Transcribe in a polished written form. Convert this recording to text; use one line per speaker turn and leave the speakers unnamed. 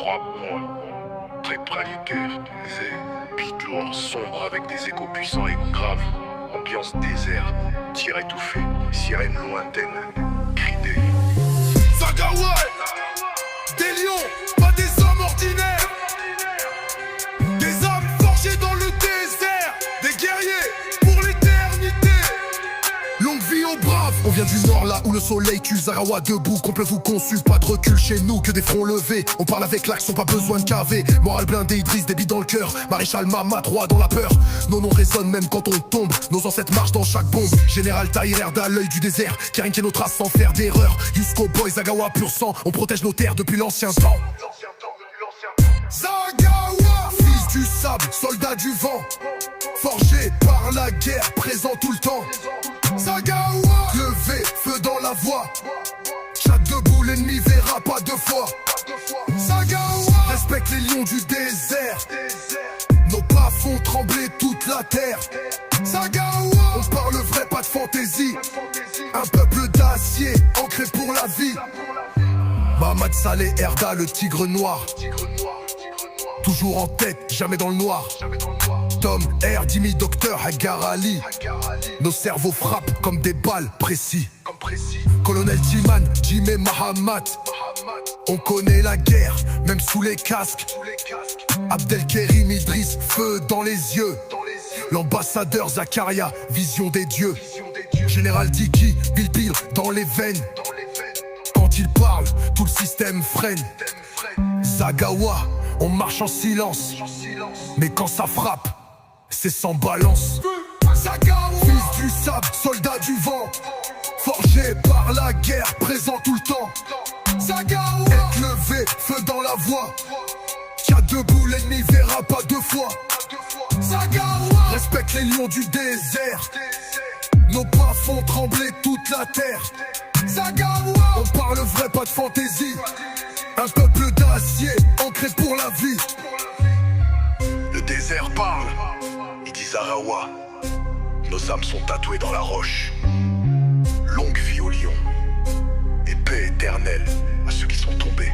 frappe, moi. Réalité, beat lourd, sombre avec des échos puissants et graves. Ambiance désert, tir étouffé, sirène lointaine, cri des...
Zagawa, des lions, pas des hommes ordinaires. Des âmes forgées dans le désert, des guerriers pour l'éternité. Longue vie aux braves. On vient du nord là où le soleil tue. Zagawa debout, complet vous conçu. Pas de recul chez nous, que des fronts levés. On parle avec l'action, pas besoin de caver. Moral blindé, Idriss, des billes dans le cœur. Maréchal Mama, droit dans la peur. Nos noms résonnent même quand on tombe. Nos ancêtres marchent dans chaque bombe. Général Tahir Erda, l'œil du désert, qui a nos traces sans faire d'erreur. Yusko Boy, Zagawa pur sang. On protège nos terres depuis l'ancien temps. Zagawa, fils du sable, soldat du vent. Forgé par la guerre, présent tout le temps. Zagawa, levé, feu dans la voie. Chat debout, l'ennemi verra pas deux fois. Zagawa, respecte les lions du désert. Nos pas font trembler toute la terre. Zagawa, on parle vrai, pas de fantaisie. Un peuple d'acier, ancré pour la vie. Mohamed Saleh Erda, le tigre noir. Toujours en tête, jamais dans le noir. Tom R, Dimi, Docteur Hagar Ali. Nos cerveaux frappent comme des balles précis. Colonel Timan, Jimé Mahamat. On connaît la guerre, même sous les casques. Abdelkerim Idriss, feu dans les yeux. L'ambassadeur Zakaria, vision des dieux. Général Diki, Bilbil dans les veines. Quand il parle, tout le système freine. Zagawa, on marche en silence. Mais quand ça frappe, c'est sans balance. Zagawa, fils du sable, soldat du vent. Forgé par la guerre, présent tout le temps. Zagawa, être levé, feu dans la voie. Tient debout, l'ennemi verra pas deux fois. Zagawa, respecte les lions du désert. Nos pas font trembler toute la terre. Zagawa, on parle vrai, pas de fantaisie. Un peuple d'acier, ancré pour la vie.
Le désert parle, il dit Zagawa. Nos âmes sont tatouées dans la roche. Longue vie aux lions et paix éternelle à ceux qui sont tombés.